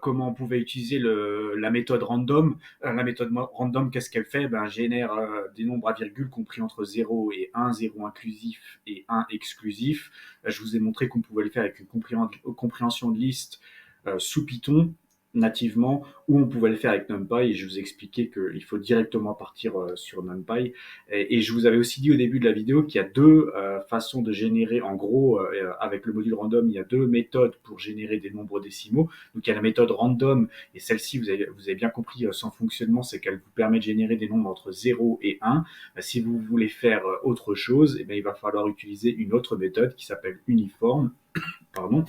comment on pouvait utiliser la méthode random. La méthode random, qu'est-ce qu'elle fait? Ben, elle génère des nombres à virgule compris entre 0 et 1, 0 inclusif et 1 exclusif. Je vous ai montré qu'on pouvait le faire avec une compréhension de liste sous Python nativement, ou on pouvait le faire avec NumPy, et je vous ai expliqué qu'il faut directement partir sur NumPy. Et je vous avais aussi dit au début de la vidéo qu'il y a deux façons de générer, en gros, avec le module random, il y a deux méthodes pour générer des nombres décimaux. Donc il y a la méthode random, et celle-ci, vous avez bien compris son fonctionnement, c'est qu'elle vous permet de générer des nombres entre 0 et 1. Si vous voulez faire autre chose, eh bien, il va falloir utiliser une autre méthode qui s'appelle uniforme. Pardon.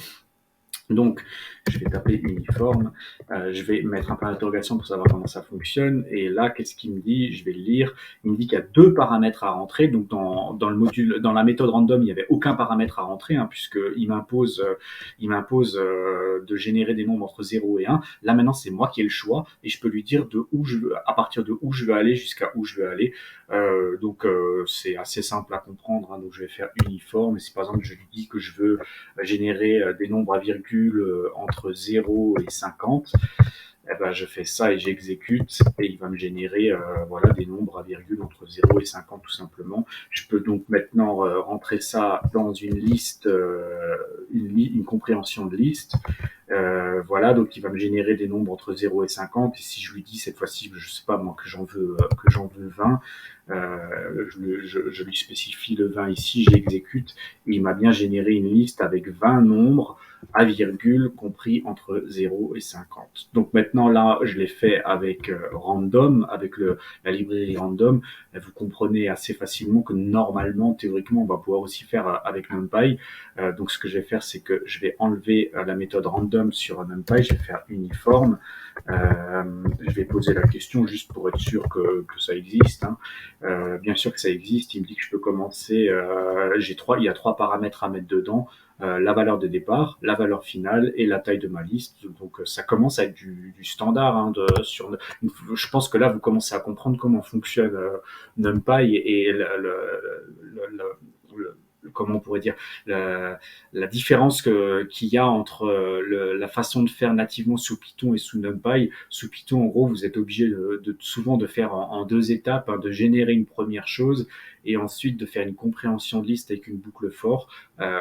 Donc, je vais taper uniforme, je vais mettre un point d'interrogation pour savoir comment ça fonctionne. Et là, qu'est-ce qu'il me dit? Je vais le lire. Il me dit qu'il y a deux paramètres à rentrer. Donc, dans le module, dans la méthode random, il n'y avait aucun paramètre à rentrer, puisqu'il m'impose de générer des nombres entre 0 et 1. Là, maintenant, c'est moi qui ai le choix et je peux lui dire à partir de où je veux aller jusqu'à où je veux aller. C'est assez simple à comprendre. Donc, je vais faire uniforme. Et si par exemple, je lui dis que je veux générer des nombres à virgule entre 0 et 50, eh ben, je fais ça et j'exécute et il va me générer voilà, des nombres à virgule entre 0 et 50 tout simplement. Je peux donc maintenant rentrer ça dans une liste, une compréhension de liste. Voilà, donc il va me générer des nombres entre 0 et 50. Et si je lui dis cette fois-ci, je sais pas moi, que j'en veux 20, je lui spécifie le 20 ici, j'exécute, et il m'a bien généré une liste avec 20 nombres à virgule compris entre 0 et 50. Donc maintenant là, je l'ai fait avec random, avec la librairie random. Vous comprenez assez facilement que normalement, théoriquement, on va pouvoir aussi faire avec NumPy. Donc ce que je vais faire, c'est que je vais enlever la méthode random sur NumPy, je vais faire uniforme. Je vais poser la question juste pour être sûr que ça existe. Bien sûr que ça existe. Il me dit que je peux commencer. Il y a trois paramètres à mettre dedans. La valeur de départ, la valeur finale et la taille de ma liste. Donc ça commence à être du standard. Je pense que là, vous commencez à comprendre comment fonctionne NumPy et comment on pourrait dire, la différence qu'il y a entre la façon de faire nativement sous Python et sous NumPy. Sous Python, en gros, vous êtes obligé souvent de faire en deux étapes, de générer une première chose et ensuite de faire une compréhension de liste avec une boucle for,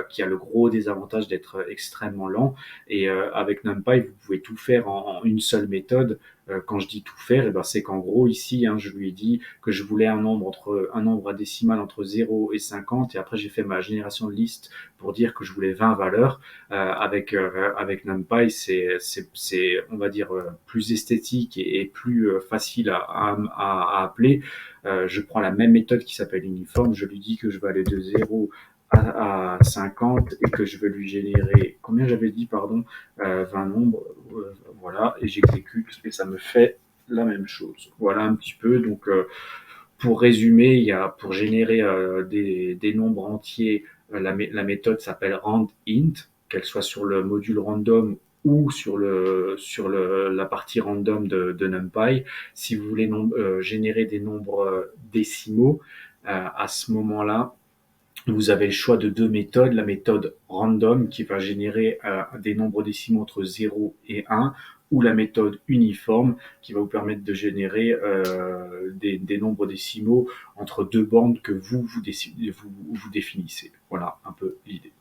qui a le gros désavantage d'être extrêmement lent. Et avec NumPy, vous pouvez tout faire en une seule méthode. Quand je dis tout faire, ben c'est qu'en gros ici, je lui ai dit que je voulais un nombre à décimal entre 0 et 50, et après j'ai fait ma génération de liste pour dire que je voulais 20 valeurs. Avec NumPy, c'est on va dire plus esthétique et plus facile à appeler. Je prends la même méthode qui s'appelle uniforme, je lui dis que je vais aller de 0 à 50 et que je veux lui générer, combien j'avais dit, pardon, 20 nombres, voilà, et j'exécute et ça me fait la même chose. Voilà un petit peu. Donc, pour résumer, pour générer des nombres entiers, la méthode s'appelle randint, qu'elle soit sur le module random ou la partie random de NumPy. Si vous voulez générer des nombres décimaux, à ce moment-là, vous avez le choix de deux méthodes. La méthode random qui va générer des nombres décimaux entre 0 et 1, ou la méthode uniforme qui va vous permettre de générer des nombres décimaux entre deux bandes que vous définissez. Voilà un peu l'idée.